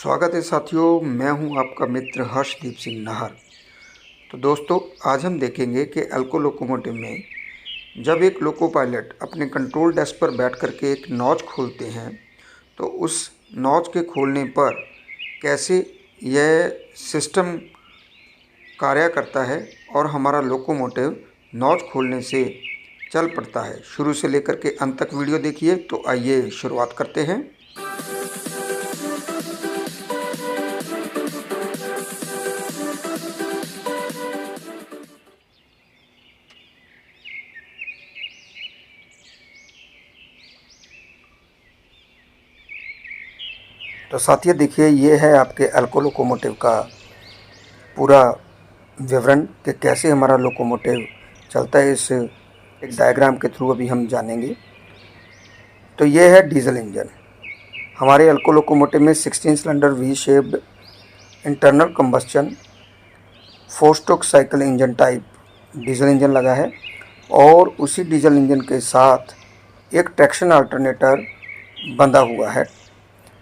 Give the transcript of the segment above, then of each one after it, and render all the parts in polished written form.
स्वागत है साथियों, मैं हूं आपका मित्र हर्षदीप सिंह नाहर। तो दोस्तों, आज हम देखेंगे कि एल्को लोकोमोटिव में जब एक लोको पायलट अपने कंट्रोल डेस्क पर बैठ कर के एक नॉच खोलते हैं तो उस नॉच के खोलने पर कैसे यह सिस्टम कार्य करता है और हमारा लोकोमोटिव नॉच खोलने से चल पड़ता है। शुरू से लेकर के अंत तक वीडियो देखिए। तो आइए शुरुआत करते हैं। तो साथियों देखिए, ये है आपके एल्को लोकोमोटिव का पूरा विवरण कि कैसे हमारा लोकोमोटिव चलता है। इस एक डायग्राम के थ्रू अभी हम जानेंगे। तो ये है डीजल इंजन। हमारे एल्को लोकोमोटिव में 16 cylinder V shaped internal combustion 4 stroke cycle engine type diesel engine लगा है और उसी डीजल इंजन के साथ एक ट्रैक्शन अल्टरनेटर बंधा हुआ है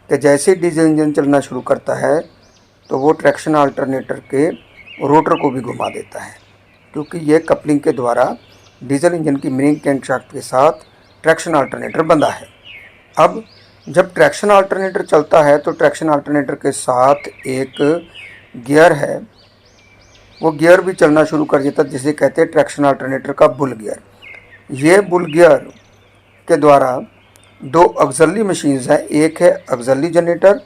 कि जैसे डीजल इंजन चलना शुरू करता है तो वो ट्रैक्शन अल्टरनेटर के रोटर को भी घुमा देता है, क्योंकि ये कपलिंग के द्वारा डीजल इंजन की मेन क्रैंकशाफ्ट के साथ ट्रैक्शन अल्टरनेटर बंधा है। अब जब ट्रैक्शन अल्टरनेटर चलता है तो ट्रैक्शन अल्टरनेटर के साथ एक गियर है, वो गियर भी चलना शुरू कर देता है, जिसे कहते हैं ट्रैक्शन अल्टरनेटर का बुल गियर। ये बुल गियर के द्वारा दो ऑक्सिलरी मशीन्स हैं, एक है ऑक्सिलरी जनरेटर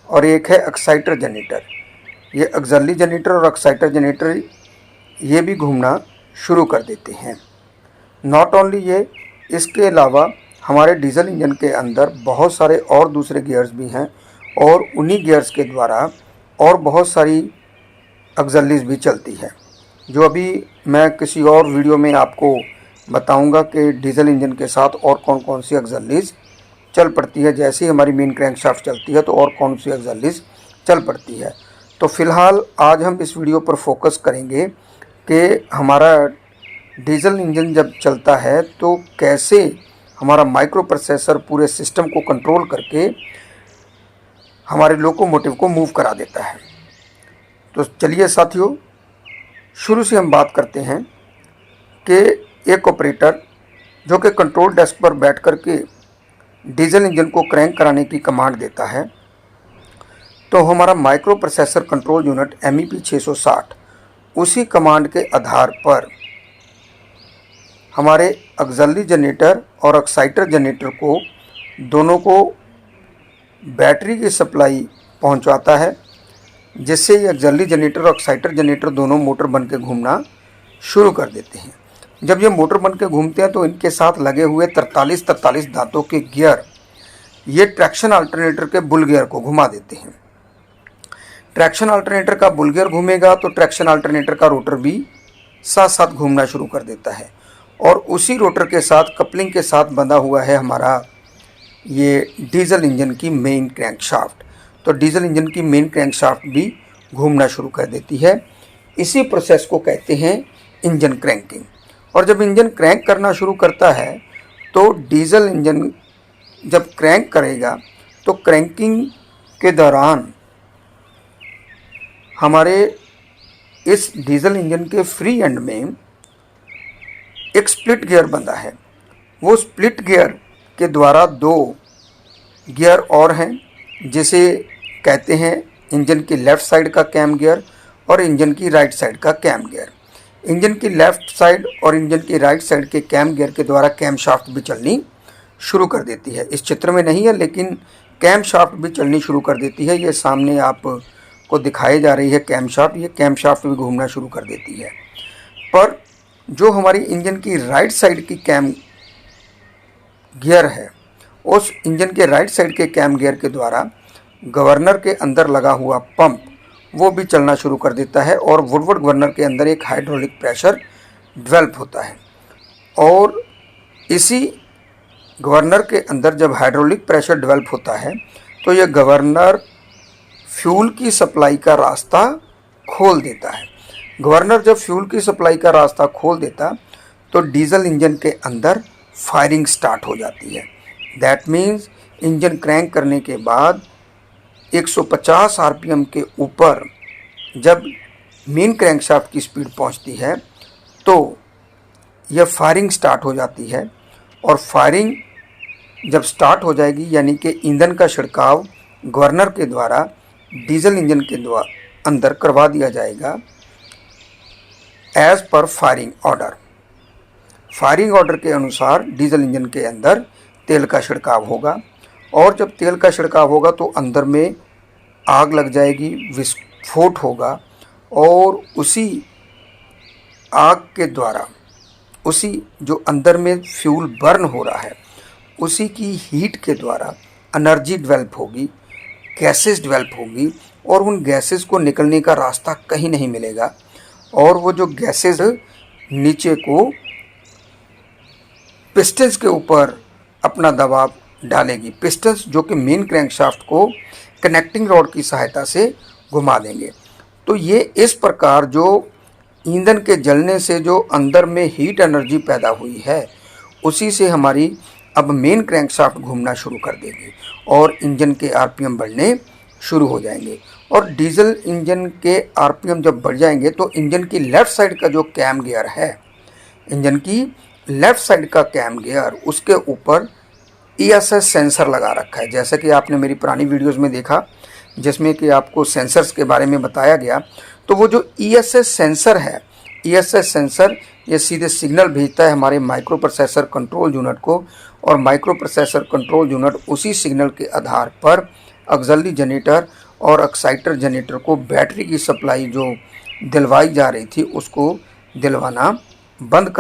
और एक है एक्साइटर जनरेटर। ये ऑक्सिलरी जनरेटर और एक्साइटर जनरेटर ये भी घूमना शुरू कर देते हैं। नॉट ओनली ये, इसके अलावा हमारे डीजल इंजन के अंदर बहुत सारे और दूसरे गियर्स भी हैं और उन्हीं गियर्स के द्वारा और बहुत सारी ऑक्सिलरीज भी चलती है, जो अभी मैं किसी और वीडियो में आपको बताऊंगा कि डीजल इंजन के साथ और कौन कौन सी ऑक्सिलरीज चल पड़ती है। जैसे ही हमारी मेन क्रैंकशाफ्ट चलती है तो और कौन सी ऑक्सिलरीज चल पड़ती है। तो फिलहाल आज हम इस वीडियो पर फोकस करेंगे कि हमारा डीजल इंजन जब चलता है तो कैसे हमारा माइक्रो प्रोसेसर पूरे सिस्टम को कंट्रोल करके हमारे लोकोमोटिव को मूव करा देता है। तो चलिए साथियों, शुरू से हम बात करते हैं कि एक ऑपरेटर जो कि कंट्रोल डेस्क पर बैठ कर के डीजल इंजन को क्रैंक कराने की कमांड देता है, तो हमारा micro processor control unit MEP 660 उसी कमांड के आधार पर हमारे ऑक्सिलरी जनरेटर और एक्साइटर जनरेटर को दोनों को बैटरी की सप्लाई पहुंचाता है, जिससे ये ऑक्सिलरी जनरेटर और एक्साइटर जनरेटर दोनों मोटर बन के घूमना शुरू कर देते हैं। जब ये मोटर बन के घूमते हैं तो इनके साथ लगे हुए 43 दांतों के गियर ये ट्रैक्शन अल्टरनेटर के बुल गियर को घुमा देते हैं। ट्रैक्शन अल्टरनेटर का बुल गियर घूमेगा तो ट्रैक्शन अल्टरनेटर का रोटर भी साथ साथ घूमना शुरू कर देता है और उसी रोटर के साथ कपलिंग के साथ बंधा हुआ है हमारा ये डीजल इंजन की मेन क्रैंकशाफ्ट। तो डीजल इंजन की मेन क्रैंकशाफ्ट भी घूमना शुरू कर देती है। इसी प्रोसेस को कहते हैं इंजन क्रैंकिंग। और जब इंजन क्रैंक करना शुरू करता है तो डीजल इंजन जब क्रैंक करेगा तो क्रैंकिंग के दौरान हमारे इस डीजल इंजन के फ्री एंड में एक स्प्लिट गियर बंधा है। वो स्प्लिट गियर के द्वारा दो गियर और हैं, जिसे कहते हैं इंजन की लेफ़्ट साइड का कैम गियर और इंजन की राइट साइड का कैम गियर। इंजन की लेफ़्ट साइड और इंजन की राइट साइड के कैम गियर के द्वारा कैम शाफ्ट भी चलनी शुरू कर देती है। इस चित्र में नहीं है, लेकिन कैम शाफ्ट भी चलनी शुरू कर देती है। ये सामने आपको दिखाई जा रही है कैम शाफ्ट। ये कैम शाफ्ट भी घूमना शुरू कर देती है। पर जो हमारी इंजन की राइट साइड की कैम गियर है, उस इंजन के राइट साइड के कैम गियर के द्वारा गवर्नर के अंदर लगा हुआ पंप वो भी चलना शुरू कर देता है और वुडवर्ड गवर्नर के अंदर एक हाइड्रोलिक प्रेशर डेवलप होता है। और इसी गवर्नर के अंदर जब हाइड्रोलिक प्रेशर डेवलप होता है तो यह गवर्नर फ्यूल की सप्लाई का रास्ता खोल देता है। गवर्नर जब फ्यूल की सप्लाई का रास्ता खोल देता तो डीजल इंजन के अंदर फायरिंग स्टार्ट हो जाती है। दैट मीन्स इंजन क्रैंक करने के बाद 150 आरपीएम के ऊपर जब मेन क्रैंकशाफ्ट की स्पीड पहुंचती है तो यह फायरिंग स्टार्ट हो जाती है। और फायरिंग जब स्टार्ट हो जाएगी यानी कि ईंधन का छिड़काव गवर्नर के द्वारा डीजल इंजन के द्वारा अंदर करवा दिया जाएगा as per firing order. Firing order के अनुसार डीजल इंजन के अंदर तेल का छिड़काव होगा और जब तेल का छिड़काव होगा तो अंदर में आग लग जाएगी, विस्फोट होगा और उसी आग के द्वारा उसी जो अंदर में फ्यूल बर्न हो रहा है उसी की हीट के द्वारा एनर्जी डेवलप होगी, गैसेस डेवलप होगी और उन गैसेस को निकलने का रास्ता कहीं नहीं मिलेगा और वो जो गैसेस नीचे को पिस्टन्स के ऊपर अपना दबाव डालेगी। पिस्टन्स जो कि मेन क्रैंकशाफ्ट को कनेक्टिंग रॉड की सहायता से घुमा देंगे। तो ये इस प्रकार जो ईंधन के जलने से जो अंदर में हीट एनर्जी पैदा हुई है उसी से हमारी अब मेन क्रैंकशाफ्ट घूमना शुरू कर देगी और इंजन के आरपीएम बढ़ने शुरू हो जाएंगे। और डीजल इंजन के आरपीएम जब बढ़ जाएंगे तो इंजन की लेफ़्ट साइड का जो कैम गियर है, इंजन की लेफ़्ट साइड का कैम गियर, उसके ऊपर ESS सेंसर लगा रखा है। जैसा कि आपने मेरी पुरानी वीडियोस में देखा जिसमें कि आपको सेंसर्स के बारे में बताया गया, तो वो जो ESS सेंसर है, ESS सेंसर ये सीधे सिग्नल भेजता है हमारे माइक्रो प्रोसेसर कंट्रोल यूनिट को और माइक्रो प्रोसेसर कंट्रोल यूनिट उसी सिग्नल के आधार पर ऑक्सिलरी जनरेटर और एक्साइटर जनरेटर को बैटरी की सप्लाई जो दिलवाई जा रही थी उसको दिलवाना बंद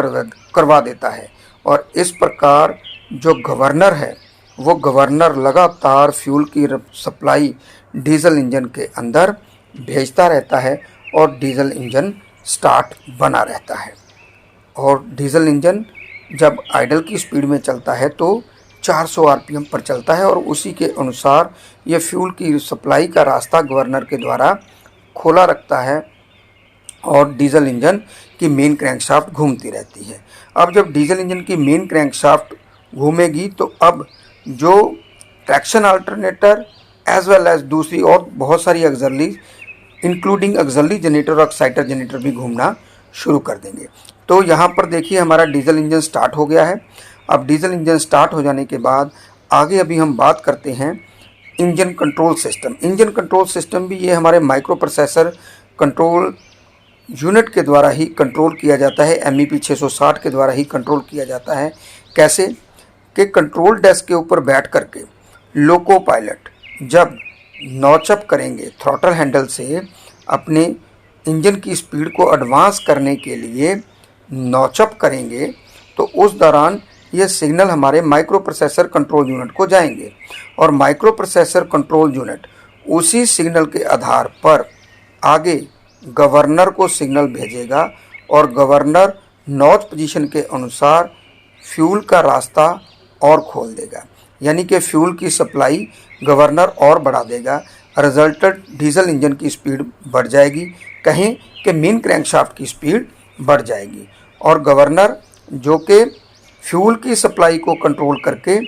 करवा देता है। और इस प्रकार जो गवर्नर है वो गवर्नर लगातार फ्यूल की सप्लाई डीजल इंजन के अंदर भेजता रहता है और डीजल इंजन स्टार्ट बना रहता है। और डीजल इंजन जब आइडल की स्पीड में चलता है तो 400 आरपीएम पर चलता है और उसी के अनुसार ये फ्यूल की सप्लाई का रास्ता गवर्नर के द्वारा खोला रखता है और डीजल इंजन की मेन क्रैंकशाफ्ट घूमती रहती है। अब जब डीजल इंजन की मेन क्रैंकशाफ्ट घूमेगी तो अब जो traction alternator as well as दूसरी और बहुत सारी ऑक्सिलरी इंक्लूडिंग ऑक्सिलरी जनरेटर और एक्साइटर जनरेटर भी घूमना शुरू कर देंगे। तो यहाँ पर देखिए हमारा डीजल इंजन स्टार्ट हो गया है। अब डीजल इंजन स्टार्ट हो जाने के बाद आगे अभी हम बात करते हैं engine control system. Engine control system भी ये हमारे माइक्रो प्रोसेसर कंट्रोल यूनिट के द्वारा ही कंट्रोल किया जाता है, MEP 660 के द्वारा ही कंट्रोल किया जाता है। कैसे कि कंट्रोल डेस्क के ऊपर बैठ करके लोको पायलट जब नॉचअप करेंगे थ्रॉटल हैंडल से अपने इंजन की स्पीड को एडवांस करने के लिए नॉचअप करेंगे तो उस दौरान ये सिग्नल हमारे माइक्रो प्रोसेसर कंट्रोल यूनिट को जाएंगे और माइक्रो प्रोसेसर कंट्रोल यूनिट उसी सिग्नल के आधार पर आगे गवर्नर को सिग्नल भेजेगा और गवर्नर नॉच पोजीशन के अनुसार फ्यूल का रास्ता और खोल देगा, यानी कि फ्यूल की सप्लाई गवर्नर और बढ़ा देगा। रिजल्टेंट डीजल इंजन की स्पीड बढ़ जाएगी, कहें कि मेन क्रैंकशाफ्ट की स्पीड बढ़ जाएगी और गवर्नर जो कि फ्यूल की सप्लाई को कंट्रोल करके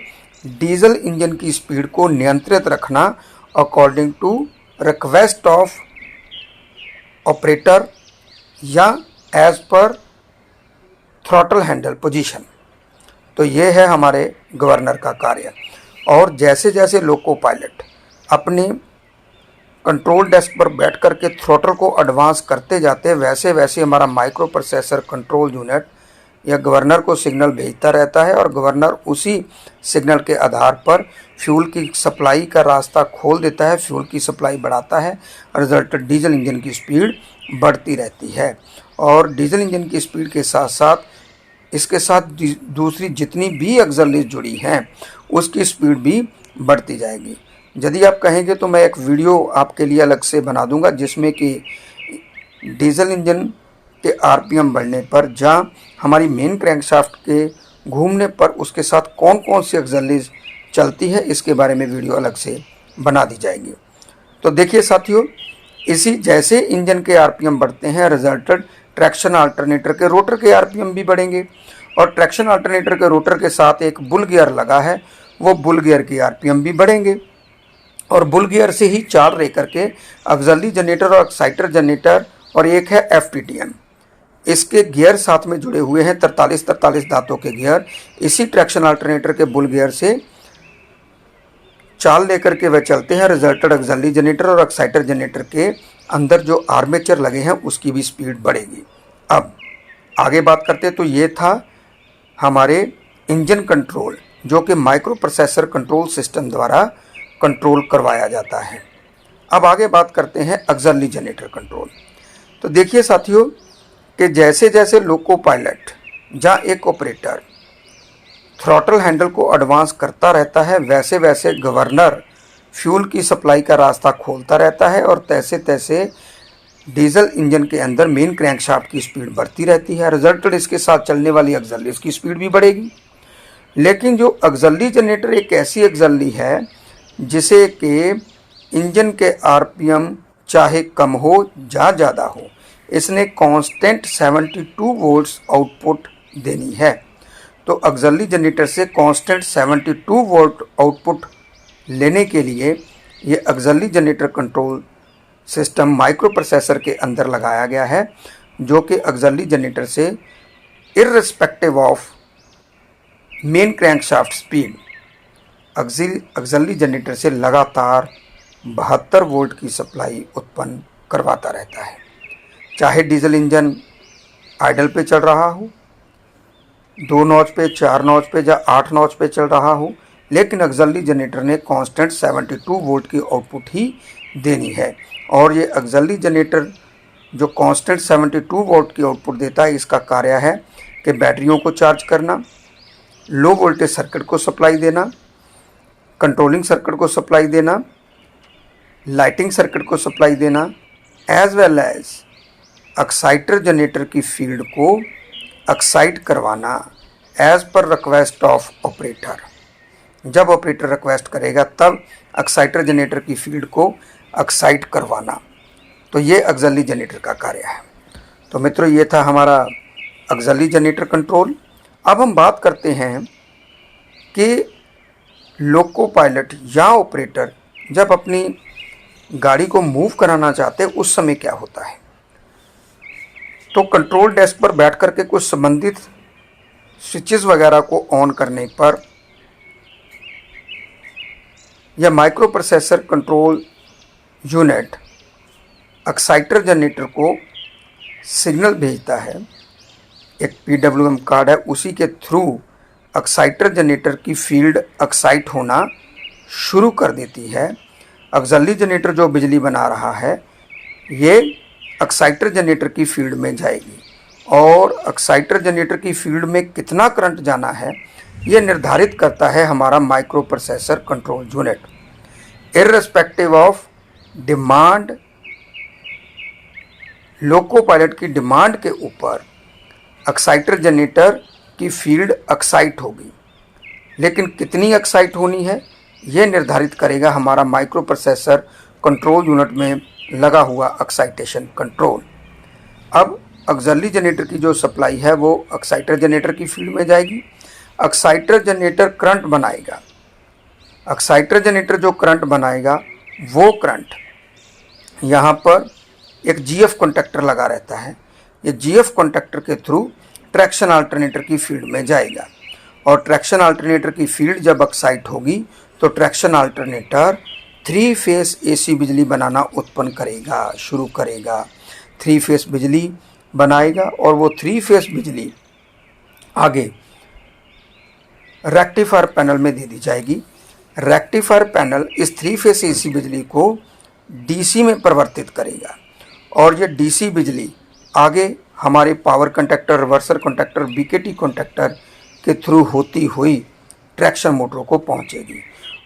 डीजल इंजन की स्पीड को नियंत्रित रखना according to request of operator या एज पर थ्रॉटल हैंडल पोजीशन। तो ये है हमारे गवर्नर का कार्य। और जैसे जैसे लोको पायलट अपने कंट्रोल डेस्क पर बैठ कर के थ्रॉटल को एडवांस करते जाते वैसे वैसे हमारा माइक्रो प्रोसेसर कंट्रोल यूनिट या गवर्नर को सिग्नल भेजता रहता है और गवर्नर उसी सिग्नल के आधार पर फ्यूल की सप्लाई का रास्ता खोल देता है, फ्यूल की सप्लाई बढ़ाता है। रिजल्टेंट डीजल इंजन की स्पीड बढ़ती रहती है और डीजल इंजन की स्पीड के साथ साथ इसके साथ दूसरी जितनी भी ऑक्सिलरीज जुड़ी हैं उसकी स्पीड भी बढ़ती जाएगी। यदि आप कहेंगे तो मैं एक वीडियो आपके लिए अलग से बना दूंगा जिसमें कि डीजल इंजन के आरपीएम बढ़ने पर जहाँ हमारी मेन क्रैंकशाफ्ट के घूमने पर उसके साथ कौन कौन सी ऑक्सिलरीज चलती है इसके बारे में वीडियो अलग से बना दी जाएगी। तो देखिए साथियों, इसी जैसे इंजन के आरपीएम बढ़ते हैं रिजल्टेंट ट्रैक्शन अल्टरनेटर के रोटर के आरपीएम भी बढ़ेंगे और ट्रैक्शन अल्टरनेटर के रोटर के साथ एक बुल गियर लगा है, वो बुल गियर के आरपीएम भी बढ़ेंगे। और बुल गियर से ही 4 रह करके ऑक्सिलरी जनरेटर और एक्साइटर जनरेटर और एक है FTTM। इसके गियर साथ में जुड़े हुए हैं 43 दांतों के गियर। इसी ट्रैक्शन अल्टरनेटर के बुल गियर से चाल लेकर के वह चलते हैं। रिजल्टेड ऑक्सिलरी जनरेटर और एक्साइटर जनरेटर के अंदर जो आर्मेचर लगे हैं उसकी भी स्पीड बढ़ेगी। अब आगे बात करते हैं, तो ये था हमारे इंजन कंट्रोल जो कि माइक्रो प्रोसेसर कंट्रोल सिस्टम द्वारा कंट्रोल करवाया जाता है। अब आगे बात करते हैं ऑक्सिलरी जनरेटर कंट्रोल। तो देखिए साथियों कि जैसे जैसे लोको पायलट या एक ऑपरेटर थ्रॉटल हैंडल को एडवांस करता रहता है, वैसे वैसे गवर्नर फ्यूल की सप्लाई का रास्ता खोलता रहता है और तैसे तैसे डीजल इंजन के अंदर मेन क्रैंकशाफ्ट की स्पीड बढ़ती रहती है। रिजल्टेड इसके साथ चलने वाली ऑक्सिलरी की स्पीड भी बढ़ेगी। लेकिन जो ऑक्सिलरी जनरेटर एक ऐसी ऑक्सिलरी है जिसे कि इंजन के RPM चाहे कम हो या ज़्यादा हो, इसने कांस्टेंट 72 वोल्ट्स आउटपुट देनी है। तो ऑक्सिलरी जनरेटर से कांस्टेंट 72 वोल्ट आउटपुट लेने के लिए ये auxiliary generator control system micro processor के अंदर लगाया गया है, जो कि ऑक्सिलरी जनरेटर से irrespective of main crankshaft speed auxiliary generator से लगातार 72 वोल्ट की सप्लाई उत्पन्न करवाता रहता है। चाहे डीजल इंजन आइडल पे चल रहा हो, 2 नॉच पे, 4 नॉच पे या 8 नॉच पे चल रहा हो, लेकिन ऑक्सिलरी जनरेटर ने कांस्टेंट 72 वोल्ट की आउटपुट ही देनी है। और ये ऑक्सिलरी जनरेटर जो कांस्टेंट 72 वोल्ट की आउटपुट देता है, इसका कार्य है कि बैटरियों को चार्ज करना, लो वोल्टेज सर्किट को सप्लाई देना, कंट्रोलिंग सर्किट को सप्लाई देना, लाइटिंग सर्किट को सप्लाई देना, as well as exciter generator की फील्ड को एक्साइट करवाना as per request of operator. जब ऑपरेटर रिक्वेस्ट करेगा तब एक्साइटर जनरेटर की फील्ड को एक्साइट करवाना। तो ये ऑक्सिलरी जनरेटर का कार्य है। तो मित्रों, ये था हमारा ऑक्सिलरी जनरेटर कंट्रोल। अब हम बात करते हैं कि लोको पायलट या ऑपरेटर जब अपनी गाड़ी को मूव कराना चाहते हैं उस समय क्या होता है। तो कंट्रोल डेस्क पर बैठ करके कुछ संबंधित स्विचेस वगैरह को ऑन करने पर यह micro processor control unit exciter generator को सिग्नल भेजता है। एक PWM कार्ड है, उसी के थ्रू एक्साइटर जनरेटर की फील्ड एक्साइट होना शुरू कर देती है। ऑक्सिलरी जनरेटर जो बिजली बना रहा है ये एक्साइटर जनरेटर की फील्ड में जाएगी और एक्साइटर जनरेटर की फील्ड में कितना करंट जाना है ये निर्धारित करता है हमारा micro processor control unit. Irrespective of demand, loco pilot की डिमांड के ऊपर एक्साइटर जनरेटर की फील्ड एक्साइट होगी, लेकिन कितनी एक्साइट होनी है ये निर्धारित करेगा हमारा माइक्रो प्रोसेसर कंट्रोल यूनिट में लगा हुआ एक्साइटेशन कंट्रोल। अब ऑक्सिलरी जनरेटर की जो सप्लाई है वो एक्साइटर जनरेटर की फील्ड में जाएगी। एक्साइटर जनरेटर करंट बनाएगा। एक्साइटर जनरेटर जो करंट बनाएगा वो करंट यहाँ पर एक GF कॉन्टैक्टर लगा रहता है। ये GF कॉन्टैक्टर के थ्रू ट्रैक्शन अल्टरनेटर की फील्ड में जाएगा और ट्रैक्शन अल्टरनेटर की फील्ड जब एक्साइट होगी तो ट्रैक्शन अल्टरनेटर 3 फेस AC बिजली बनाना उत्पन्न करेगा, शुरू करेगा। 3 फेस बिजली बनाएगा और वो 3 फेस बिजली आगे रेक्टिफायर पैनल में दे दी जाएगी। रेक्टिफायर पैनल इस 3 फेस AC बिजली को DC में परिवर्तित करेगा और ये DC बिजली आगे हमारे power conductor, reverser conductor, BKT conductor के थ्रू होती हुई ट्रैक्शन मोटरों को पहुंचेगी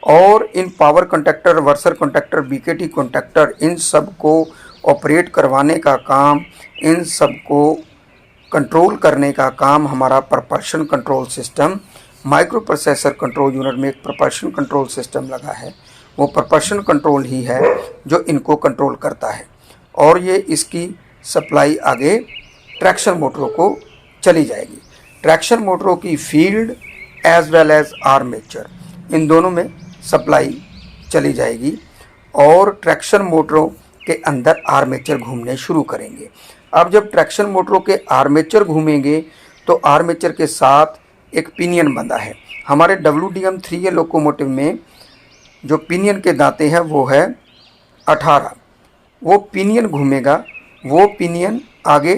और इन power conductor, reverser conductor, BKT conductor, इन सब को ऑपरेट करवाने का काम, इन सब को कंट्रोल करने का काम हमारा propulsion control system, micro processor control unit में एक प्रपल्शन कंट्रोल सिस्टम लगा है, वो प्रपल्शन कंट्रोल ही है जो इनको कंट्रोल करता है और ये इसकी सप्लाई आगे ट्रैक्शन मोटरों को चली जाएगी। ट्रैक्शन मोटरों की field as well as armature, इन दोनों में सप्लाई चली जाएगी और ट्रैक्शन मोटरों के अंदर आर्मेचर घूमने शुरू करेंगे। अब जब ट्रैक्शन मोटरों के आर्मेचर घूमेंगे तो आर्मेचर के साथ एक पिनियन बंधा है। हमारे WDM-3A लोकोमोटिव में जो पिनियन के दांते हैं वो है 18। वो पिनियन घूमेगा, वो पिनियन आगे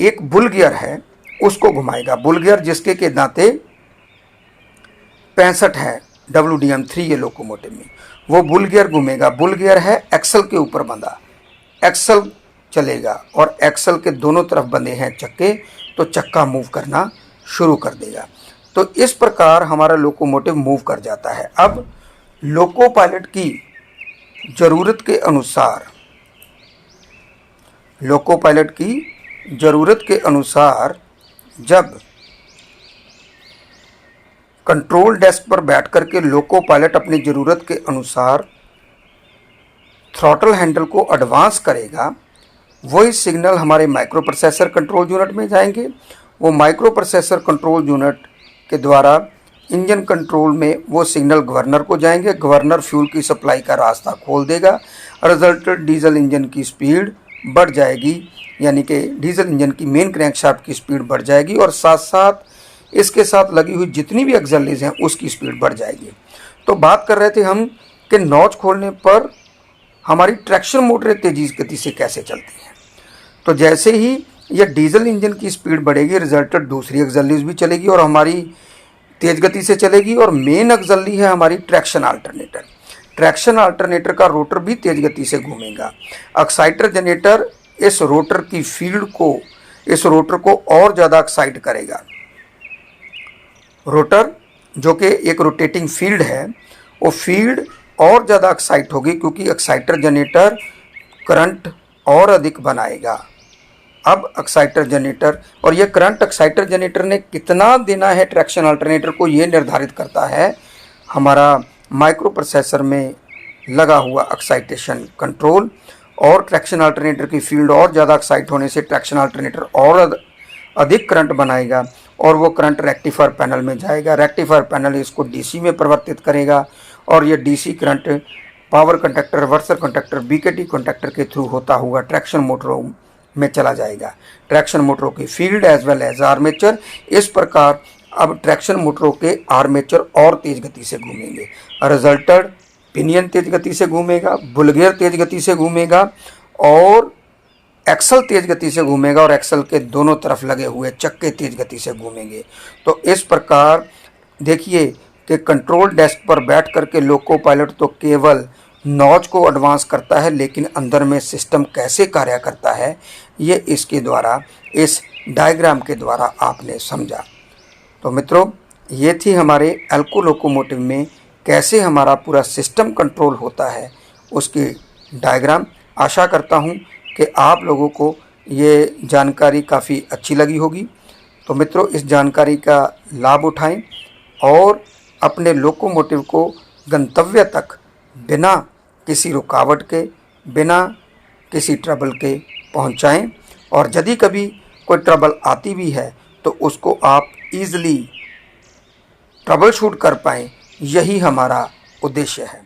एक बुल गियर है उसको घुमाएगा। बुल गियर जिसके के दांते 65 है WDM-3A लोकोमोटिव में, वो बुल गियर घूमेगा। बुल गियर है एक्सल के ऊपर बंधा, एक्सल चलेगा और एक्सल के दोनों तरफ बंधे हैं चक्के, तो चक्का मूव करना शुरू कर देगा। तो इस प्रकार हमारा लोकोमोटिव मूव कर जाता है। अब लोको पायलट की ज़रूरत के अनुसार, लोको पायलट की ज़रूरत के अनुसार जब कंट्रोल डेस्क पर बैठ कर के लोको पायलट अपनी ज़रूरत के अनुसार थ्रॉटल हैंडल को एडवांस करेगा, वही सिग्नल हमारे माइक्रो प्रोसेसर कंट्रोल यूनिट में जाएंगे। वो माइक्रो प्रोसेसर कंट्रोल यूनिट के द्वारा इंजन कंट्रोल में वो सिग्नल गवर्नर को जाएंगे। गवर्नर फ्यूल की सप्लाई का रास्ता खोल देगा। रिजल्टेड डीजल इंजन की स्पीड बढ़ जाएगी, यानी कि डीजल इंजन की मेन क्रैंकशाफ्ट की स्पीड बढ़ जाएगी और साथ साथ इसके साथ लगी हुई जितनी भी एक्सेलरीज हैं उसकी स्पीड बढ़ जाएगी। तो बात कर रहे थे हम कि नॉच खोलने पर हमारी ट्रैक्शन मोटरें तेजी गति से कैसे चलती हैं। तो जैसे ही यह डीजल इंजन की स्पीड बढ़ेगी, रिजल्टेड दूसरी एक्सेलरीज भी चलेगी और हमारी तेज गति से चलेगी। और मेन एक्सेलरी है हमारी ट्रैक्शन अल्टरनेटर। ट्रैक्शन अल्टरनेटर का रोटर भी तेज गति से घूमेगा। एक्साइटर जनरेटर इस रोटर की फील्ड को, इस रोटर को और ज़्यादा एक्साइट करेगा। रोटर जो कि एक रोटेटिंग फील्ड है, वो फील्ड और ज़्यादा एक्साइट होगी क्योंकि एक्साइटर जनरेटर करंट और अधिक बनाएगा। अब एक्साइटर जनरेटर, और ये करंट एक्साइटर जनरेटर ने कितना देना है ट्रैक्शन अल्टरनेटर को, ये निर्धारित करता है हमारा माइक्रो प्रोसेसर में लगा हुआ एक्साइटेशन कंट्रोल। और ट्रैक्शन अल्टरनेटर की फील्ड और ज़्यादा एक्साइट होने से ट्रैक्शन अल्टरनेटर और अधिक करंट बनाएगा और वो करंट रेक्टिफायर पैनल में जाएगा। रेक्टिफायर पैनल इसको डीसी में परिवर्तित करेगा और ये DC current power conductor, reverser conductor, BKT conductor के थ्रू होता हुआ ट्रैक्शन मोटरों में चला जाएगा। ट्रैक्शन मोटरों की field as well as armature. इस प्रकार अब ट्रैक्शन मोटरों के आर्मेचर और तेज गति से घूमेंगे। रिजल्टेड पिनियन तेज गति से घूमेगा, बुल गियर तेज गति से घूमेगा और एक्सल तेज गति से घूमेगा और एक्सल के दोनों तरफ लगे हुए चक्के तेज गति से घूमेंगे। तो इस प्रकार देखिए कि कंट्रोल डेस्क पर बैठ करके लोको पायलट तो केवल नॉच को एडवांस करता है, लेकिन अंदर में सिस्टम कैसे कार्य करता है ये इसके द्वारा, इस डायग्राम के द्वारा आपने समझा। तो मित्रों, ये थी हमारे एल्को लोकोमोटिव में कैसे हमारा पूरा सिस्टम कंट्रोल होता है उसकी डायग्राम। आशा करता हूँ कि आप लोगों को ये जानकारी काफ़ी अच्छी लगी होगी। तो मित्रों, इस जानकारी का लाभ उठाएं और अपने लोकोमोटिव को गंतव्य तक बिना किसी रुकावट के, बिना किसी ट्रबल के पहुंचाएं। और यदि कभी कोई ट्रबल आती भी है तो उसको आप ईज़िली ट्रबल शूट कर पाएँ, यही हमारा उद्देश्य है।